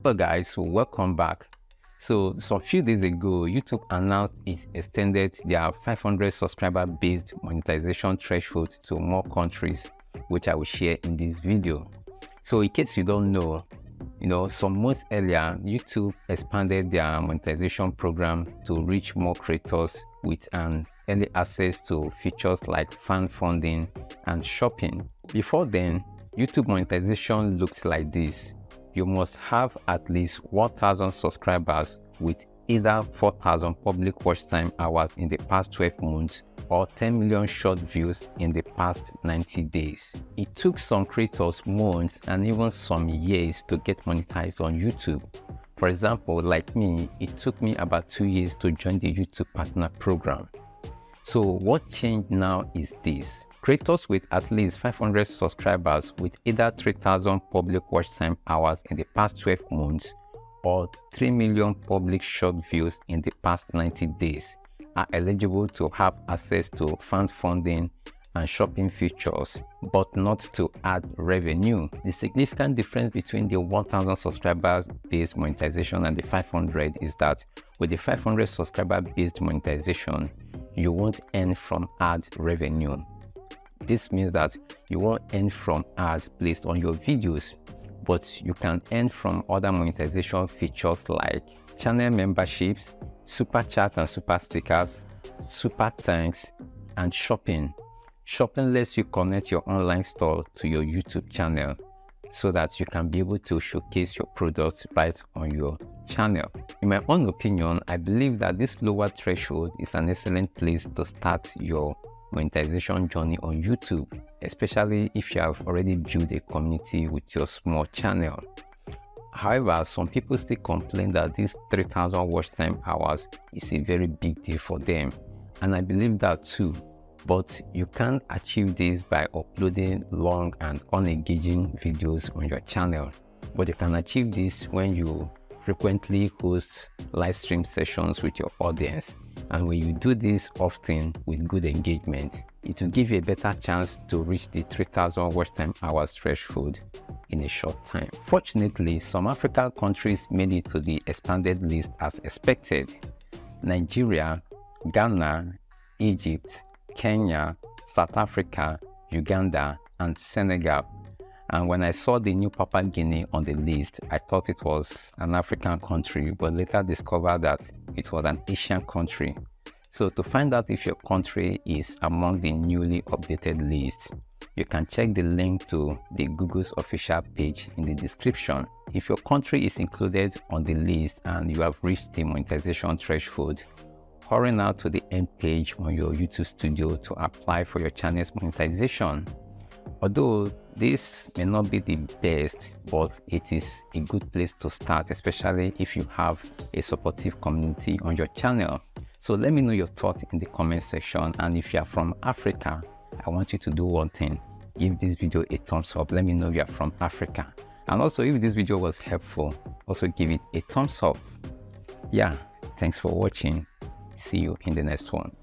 Hello guys, so welcome back. So some few days ago, YouTube announced it extended their 500 subscriber based monetization threshold to more countries, which I will share in this video. So in case you don't know, some months earlier, YouTube expanded their monetization program to reach more creators with an early access to features like fan funding and shopping. Before then, YouTube monetization looked like this. You must have at least 1,000 subscribers with either 4,000 public watch time hours in the past 12 months or 10 million short views in the past 90 days. It took some creators months and even some years to get monetized on YouTube. For example, like me, it took me about 2 years to join the YouTube Partner Program. So what changed now is this. Creators with at least 500 subscribers with either 3,000 public watch time hours in the past 12 months or 3 million public short views in the past 90 days are eligible to have access to fan funding and shopping features, but not to ad revenue. The significant difference between the 1,000 subscribers based monetization and the 500 is that with the 500 subscriber based monetization, you won't earn from ad revenue. This means that you won't earn from ads placed on your videos, but you can earn from other monetization features like channel memberships, super chat and super stickers, super thanks, and shopping. Shopping lets you connect your online store to your YouTube channel so that you can be able to showcase your products right on your channel. In my own opinion, I believe that this lower threshold is an excellent place to start your monetization journey on YouTube, especially if you have already built a community with your small channel. However, some people still complain that this 3,000 watch time hours is a very big deal for them, and I believe that too. But you can't achieve this by uploading long and unengaging videos on your channel. But you can achieve this when you frequently host live stream sessions with your audience. And when you do this often with good engagement, it will give you a better chance to reach the 3,000 watch time hours threshold in a short time. Fortunately, some African countries made it to the expanded list as expected. Nigeria, Ghana, Egypt, Kenya, South Africa, Uganda, and Senegal. And when I saw the new Papua Guinea on the list, I thought it was an African country, but later discovered that it was an Asian country. So to find out if your country is among the newly updated list, you can check the link to the Google's official page in the description. If your country is included on the list and you have reached the monetization threshold, hurry now to the end page on your YouTube Studio to apply for your channel's monetization. Although this may not be the best, but it is a good place to start, especially if you have a supportive community on your channel. So let me know your thoughts in the comment section, and if you are from Africa, I want you to do one thing. Give this video a thumbs up. Let me know you are from Africa. And also, if this video was helpful, also give it a thumbs up. Yeah, thanks for watching. See you in the next one.